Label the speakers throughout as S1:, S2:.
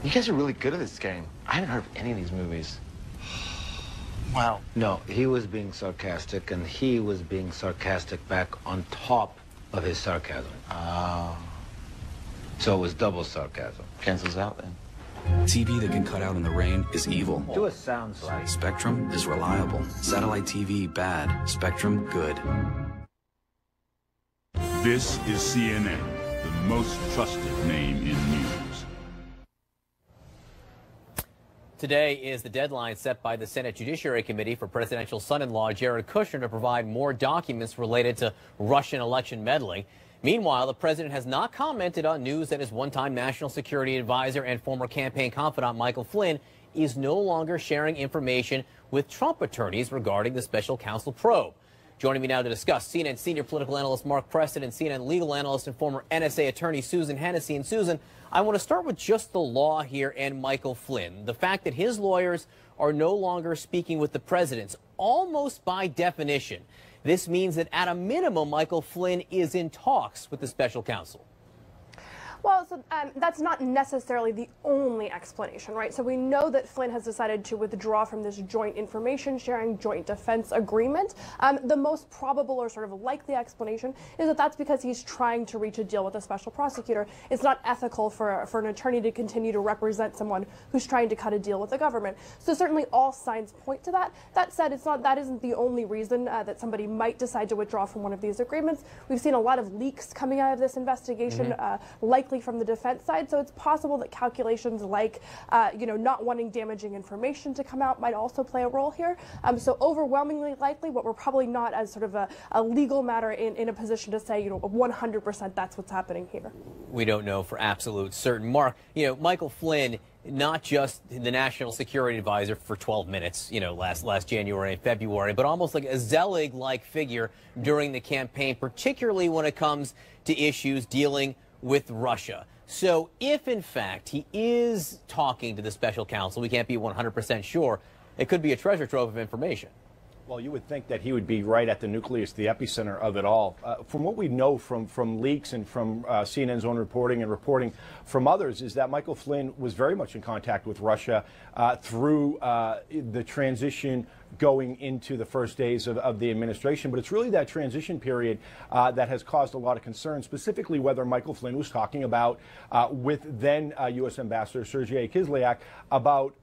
S1: You guys are really good at this game. I haven't heard of any of these movies. Wow.
S2: No, he was being sarcastic, and he was being sarcastic back on top of his sarcasm.
S1: Oh.
S2: So it was double sarcasm.
S1: Cancels out then.
S3: TV that can cut out in the rain is evil.
S2: Do a sound slide.
S3: Spectrum is reliable. Satellite TV, bad. Spectrum, good.
S4: This is CNN, the most trusted name in news.
S5: Today is the deadline set by the Senate Judiciary Committee for presidential son-in-law Jared Kushner to provide more documents related to Russian election meddling. Meanwhile, the president has not commented on news that his one-time national security advisor and former campaign confidant Michael Flynn is no longer sharing information with Trump attorneys regarding the special counsel probe. Joining me now to discuss, CNN senior political analyst Mark Preston and CNN legal analyst and former NSA attorney Susan Hennessy. And Susan, I want to start with just the law here and Michael Flynn. The fact that his lawyers are no longer speaking with the president's almost by definition. This means that at a minimum, Michael Flynn is in talks with the special counsel.
S6: Well, so that's not necessarily the only explanation, right? So we know that Flynn has decided to withdraw from this joint information sharing, joint defense agreement. The most probable or sort of likely explanation is that that's because he's trying to reach a deal with a special prosecutor. It's not ethical for an attorney to continue to represent someone who's trying to cut a deal with the government. So certainly all signs point to that. That said, that isn't the only reason that somebody might decide to withdraw from one of these agreements. We've seen a lot of leaks coming out of this investigation, likely from the defense side, so it's possible that calculations like, not wanting damaging information to come out might also play a role here. So overwhelmingly likely, but we're probably not as sort of a legal matter in a position to say, 100% that's what's happening here.
S5: We don't know for absolute certain. Mark, Michael Flynn, not just the national security advisor for 12 minutes, last January and February, but almost like a Zelig-like figure during the campaign, particularly when it comes to issues dealing with Russia. So if, in fact, he is talking to the special counsel, we can't be 100% sure, it could be a treasure trove of information.
S7: Well, you would think that he would be right at the nucleus, the epicenter of it all. From what we know from leaks and from CNN's own reporting and reporting from others is that Michael Flynn was very much in contact with Russia through the transition going into the first days of the administration. But it's really that transition period that has caused a lot of concern, specifically whether Michael Flynn was talking about with then U.S. Ambassador Sergei Kislyak about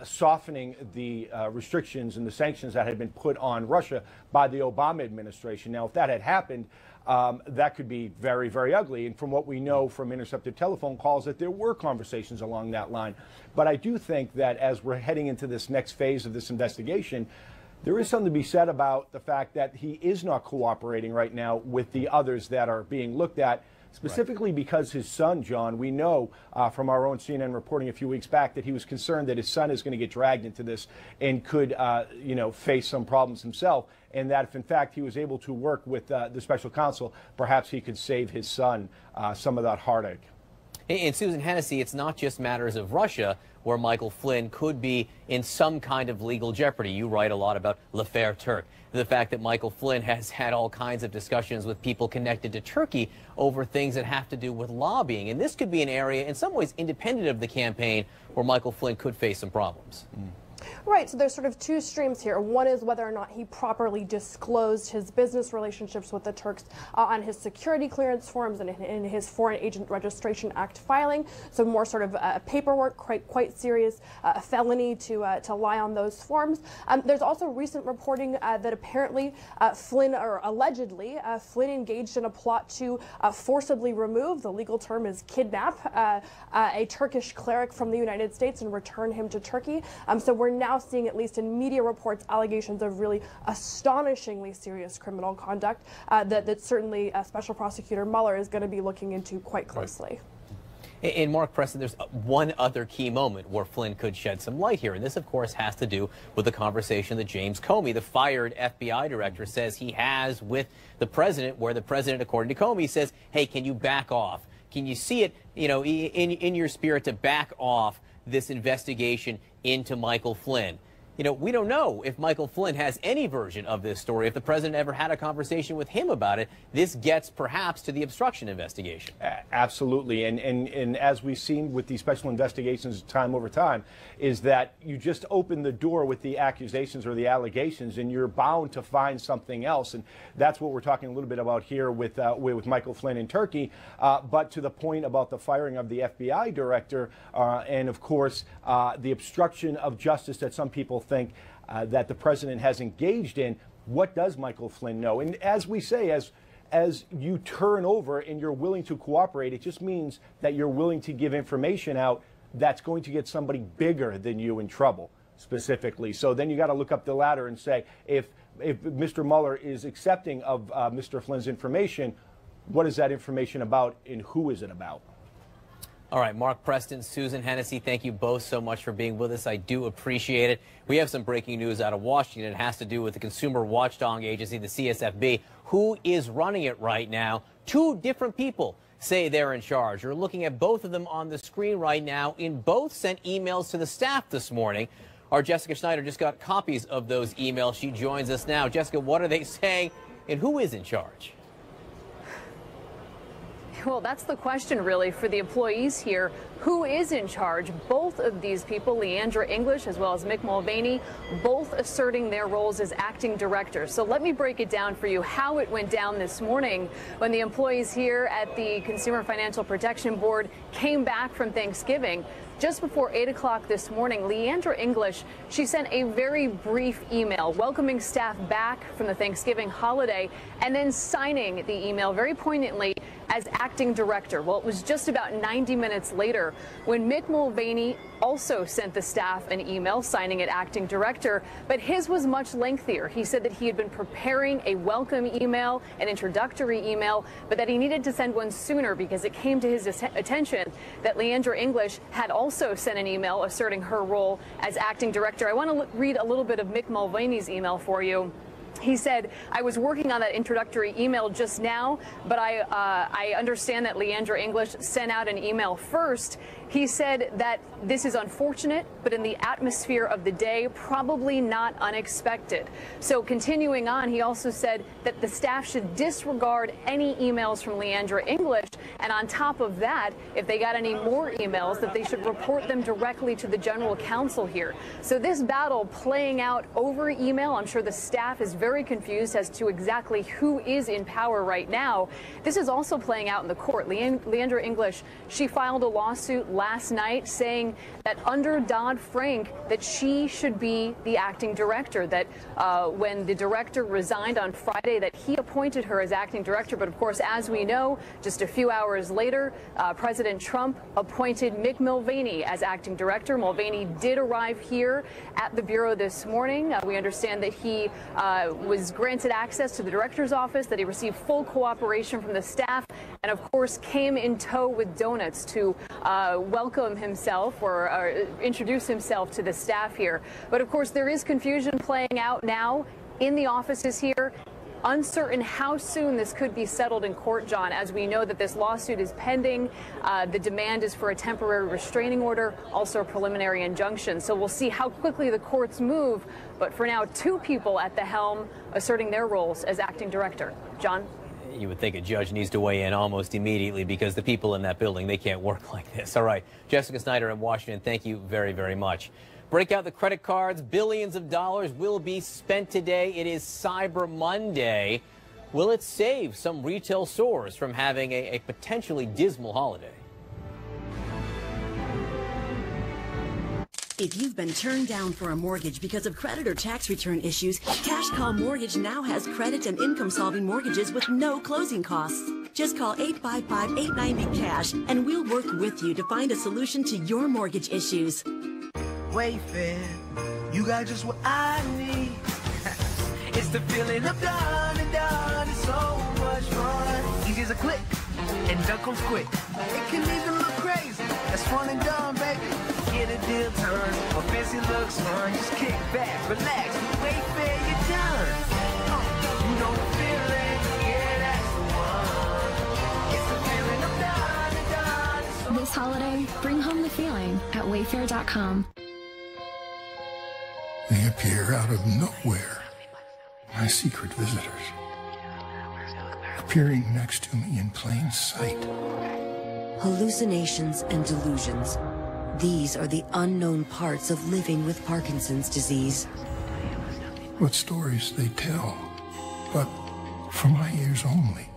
S7: softening the restrictions and the sanctions that had been put on Russia by the Obama administration. Now, if that had happened, that could be very, very ugly. And from what we know from intercepted telephone calls, that there were conversations along that line. But I do think that as we're heading into this next phase of this investigation, there is something to be said about the fact that he is not cooperating right now with the others that are being looked at, specifically because his son, John, we know from our own CNN reporting a few weeks back that he was concerned that his son is going to get dragged into this and could, face some problems himself, and that if, in fact, he was able to work with the special counsel, perhaps he could save his son some of that heartache.
S5: And Susan Hennessy, it's not just matters of Russia where Michael Flynn could be in some kind of legal jeopardy. You write a lot about l'affaire Turk, the fact that Michael Flynn has had all kinds of discussions with people connected to Turkey over things that have to do with lobbying. And this could be an area, in some ways, independent of the campaign, where Michael Flynn could face some problems.
S6: Right, so there's sort of two streams here. One is whether or not he properly disclosed his business relationships with the Turks on his security clearance forms and in his Foreign Agent Registration Act filing. So more sort of paperwork, quite serious, a felony to lie on those forms. There's also recent reporting that apparently Flynn, or allegedly, Flynn engaged in a plot to forcibly remove, the legal term is kidnap, a Turkish cleric from the United States and return him to Turkey. So we're now seeing, at least in media reports, allegations of really astonishingly serious criminal conduct that certainly Special Prosecutor Mueller is going to be looking into quite closely.
S5: And Mark Preston, there's one other key moment where Flynn could shed some light here, and this, of course, has to do with the conversation that James Comey, the fired FBI director, says he has with the president, where the president, according to Comey, says, hey, can you back off? Can you see it, in your spirit to back off this investigation into Michael Flynn? You know, we don't know if Michael Flynn has any version of this story, if the president ever had a conversation with him about it. This gets perhaps to the obstruction investigation.
S7: Absolutely. And as we've seen with these special investigations time over time, is that you just open the door with the accusations or the allegations and you're bound to find something else. And that's what we're talking a little bit about here with Michael Flynn in Turkey. But to the point about the firing of the FBI director and, of course, the obstruction of justice that some people think that the president has engaged in, what does Michael Flynn know? And as we say, as you turn over and you're willing to cooperate, it just means that you're willing to give information out that's going to get somebody bigger than you in trouble specifically. So then you got to look up the ladder and say, if Mr. Mueller is accepting of Mr. Flynn's information, what is that information about and who is it about?
S5: All right, Mark Preston, Susan Hennessy, thank you both so much for being with us. I do appreciate it. We have some breaking news out of Washington. It has to do with the Consumer Watchdog Agency, the CSFB, who is running it right now. Two different people say they're in charge. You're looking at both of them on the screen right now. In both sent emails to the staff this morning. Our Jessica Schneider just got copies of those emails. She joins us now. Jessica, what are they saying and who is in charge?
S8: Well, that's the question, really, for the employees here. Who is in charge? Both of these people, Leandra English as well as Mick Mulvaney, both asserting their roles as acting directors. So let me break it down for you how it went down this morning when the employees here at the Consumer Financial Protection Board came back from Thanksgiving. Just before 8 o'clock this morning, Leandra English, she sent a very brief email welcoming staff back from the Thanksgiving holiday and then signing the email very poignantly as acting director. Well, it was just about 90 minutes later when Mick Mulvaney also sent the staff an email signing it acting director, but his was much lengthier. He said that he had been preparing a welcome email, an introductory email, but that he needed to send one sooner because it came to his attention that Leandra English had also sent an email asserting her role as acting director. I want to read a little bit of Mick Mulvaney's email for you. He said, I was working on that introductory email just now, but I understand that Leandra English sent out an email first. He said that this is unfortunate, but in the atmosphere of the day, probably not unexpected. So continuing on, he also said that the staff should disregard any emails from Leandra English. And on top of that, if they got any more emails, that they should report them directly to the general counsel here. So this battle playing out over email, I'm sure the staff is very confused as to exactly who is in power right now. This is also playing out in the court. Leandra English, she filed a lawsuit last night saying that under Dodd-Frank that she should be the acting director, that when the director resigned on Friday that he appointed her as acting director. But of course, as we know, just a few hours later, President Trump appointed Mick Mulvaney as acting director. Mulvaney did arrive here at the Bureau this morning. We understand that he was granted access to the director's office, that he received full cooperation from the staff, and of course came in tow with donuts to welcome himself or introduce himself to the staff here. But of course there is confusion playing out now in the offices here. Uncertain how soon this could be settled in court, John, as we know that this lawsuit is pending. The demand is for a temporary restraining order, also a preliminary injunction. So we'll see how quickly the courts move. But for now, two people at the helm asserting their roles as acting director. John?
S5: You would think a judge needs to weigh in almost immediately because the people in that building, they can't work like this. All right. Jessica Snyder in Washington, thank you very, very much. Break out the credit cards. Billions of dollars will be spent today. It is Cyber Monday. Will it save some retail stores from having a potentially dismal holiday?
S9: If you've been turned down for a mortgage because of credit or tax return issues, Cash Call Mortgage now has credit and income-solving mortgages with no closing costs. Just call 855-890-CASH and we'll work with you to find a solution to your mortgage issues.
S10: Wayfair, you got just what I need. It's the feeling of done and done. It's so much fun. Easy as a click, and done comes quick. It can even look crazy. That's fun and done, baby. Get a deal turn, or fancy looks fun. Just kick back, relax. Wayfair, you're done. You know the feeling, yeah, that's the one. It's the feeling of done and done.
S11: This holiday, bring home the feeling at Wayfair.com. They appear out of nowhere. My secret visitors. Appearing next to me in plain sight.
S9: Hallucinations and delusions. These are the unknown parts of living with Parkinson's disease.
S11: What stories they tell, but for my ears only.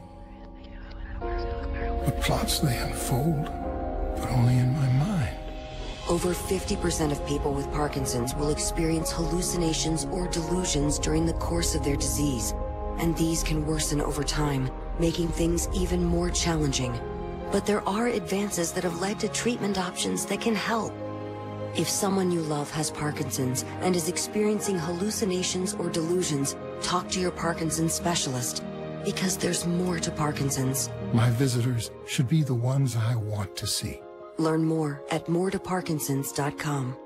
S11: What plots they unfold, but only in my mind.
S9: Over 50% of people with Parkinson's will experience hallucinations or delusions during the course of their disease, and these can worsen over time, making things even more challenging. But there are advances that have led to treatment options that can help. If someone you love has Parkinson's and is experiencing hallucinations or delusions, talk to your Parkinson's specialist, because there's more to Parkinson's.
S11: My visitors should be the ones I want to see.
S9: Learn more at moretoparkinsons.com.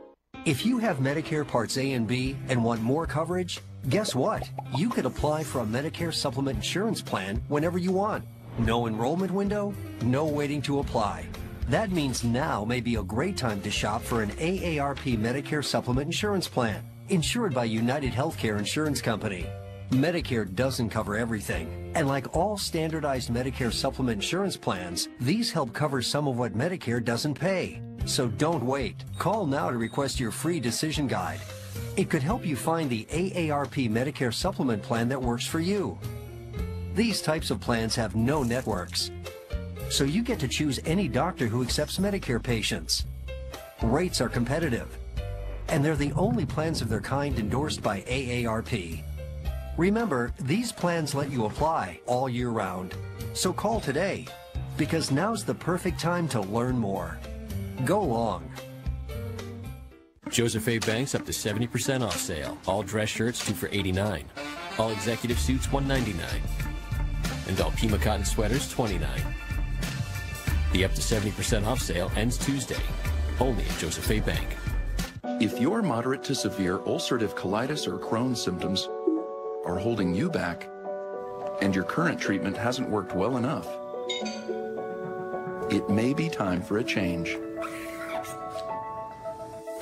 S12: If you have Medicare Parts A and B and want more coverage, guess what? You could apply for a Medicare Supplement Insurance Plan whenever you want. No enrollment window, no waiting to apply. That means now may be a great time to shop for an AARP Medicare Supplement Insurance Plan, insured by United Healthcare Insurance Company. Medicare doesn't cover everything, and like all standardized Medicare supplement insurance plans, these help cover some of what Medicare doesn't pay. So don't wait. Call now to request your free decision guide. It could help you find the AARP Medicare supplement plan that works for you. These types of plans have no networks, so you get to choose any doctor who accepts Medicare patients. Rates are competitive, and they're the only plans of their kind endorsed by AARP. Remember, these plans let you apply all year round. So call today, because now's the perfect time to learn more. Go long.
S13: Joseph A. Banks up to 70% off sale. All dress shirts 2 for $89. All executive suits $199. And all Pima cotton sweaters $29. The up to 70% off sale ends Tuesday. Only at Joseph A. Bank.
S14: If your moderate to severe ulcerative colitis or Crohn's symptoms are holding you back, and your current treatment hasn't worked well enough, it may be time for a change.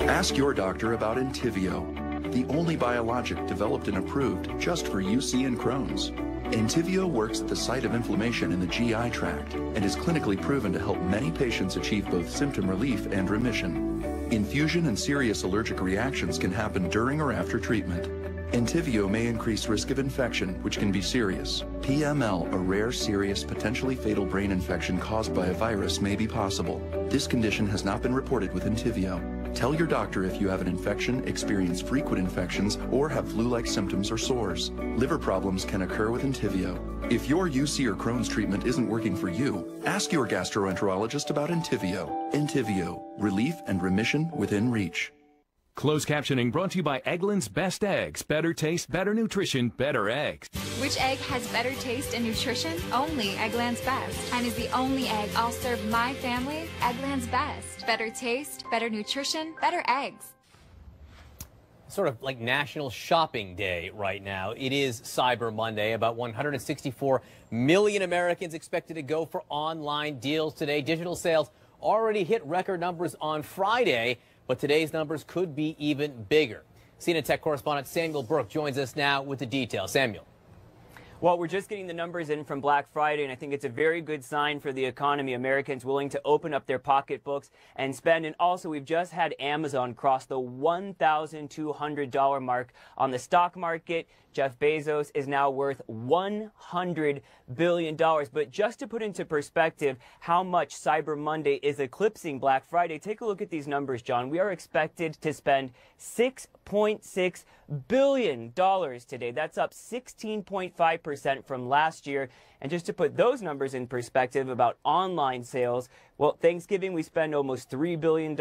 S14: Ask your doctor about Entyvio, the only biologic developed and approved just for UC and Crohn's. Entyvio works at the site of inflammation in the GI tract and is clinically proven to help many patients achieve both symptom relief and remission. Infusion and serious allergic reactions can happen during or after treatment. Entyvio may increase risk of infection, which can be serious. PML, a rare, serious, potentially fatal brain infection caused by a virus, may be possible. This condition has not been reported with Entyvio. Tell your doctor if you have an infection, experience frequent infections, or have flu-like symptoms or sores. Liver problems can occur with Entyvio. If your UC or Crohn's treatment isn't working for you, ask your gastroenterologist about Entyvio. Entyvio, relief and remission within reach.
S15: Closed captioning brought to you by Eggland's Best Eggs. Better taste, better nutrition, better eggs.
S16: Which egg has better taste and nutrition? Only Eggland's Best. And is the only egg I'll serve my family? Eggland's Best. Better taste, better nutrition, better eggs.
S5: Sort of like National Shopping Day right now. It is Cyber Monday. About 164 million Americans expected to go for online deals today. Digital sales already hit record numbers on Friday, but today's numbers could be even bigger. CNN Tech correspondent Samuel Burke joins us now with the details. Samuel.
S17: Well, we're just getting the numbers in from Black Friday, and I think it's a very good sign for the economy. Americans willing to open up their pocketbooks and spend. And also, we've just had Amazon cross the $1,200 mark on the stock market. Jeff Bezos is now worth $100 billion. But just to put into perspective how much Cyber Monday is eclipsing Black Friday, take a look at these numbers, John. We are expected to spend $6.6 billion today. That's up 16.5% from last year. And just to put those numbers in perspective about online sales, well, Thanksgiving, we spend almost $3 billion.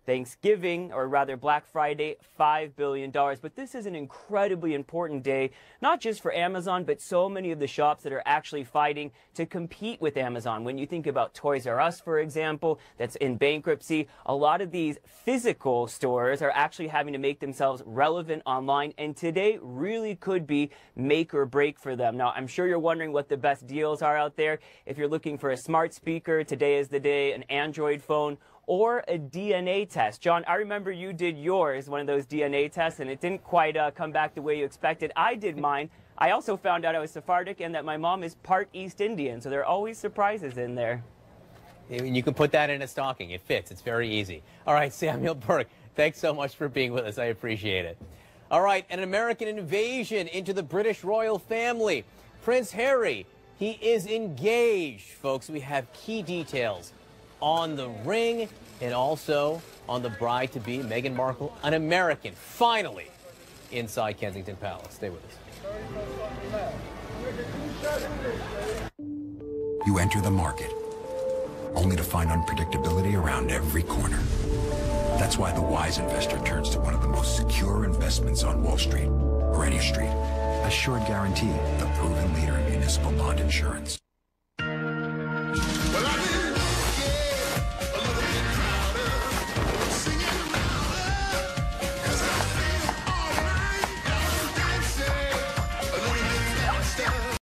S17: Thanksgiving, or rather Black Friday, $5 billion. But this is an incredibly important day, not just for Amazon, but so many of the shops that are actually fighting to compete with Amazon. When you think about Toys R Us, for example, that's in bankruptcy, a lot of these physical stores are actually having to make themselves relevant online, and today really could be make or break for them. Now, I'm sure you're wondering what the best deals are out there. If you're looking for a smart speaker, today is the day, an Android phone, or a DNA test. John, I remember you did yours, one of those DNA tests, and it didn't quite come back the way you expected. I did mine. I also found out I was Sephardic and that my mom is part East Indian, so there are always surprises in there.
S5: You can put that in a stocking. It fits. It's very easy. All right, Samuel Burke, thanks so much for being with us. I appreciate it. All right, an American invasion into the British royal family. Prince Harry, he is engaged, folks. We have key details on the ring and also on the bride-to-be, Meghan Markle, an American, finally, inside Kensington Palace. Stay with us.
S18: You enter the market, only to find unpredictability around every corner. That's why the wise investor turns to one of the most secure investments on Wall Street, Ready Street. Assured Guaranty, the proven leader in municipal bond insurance.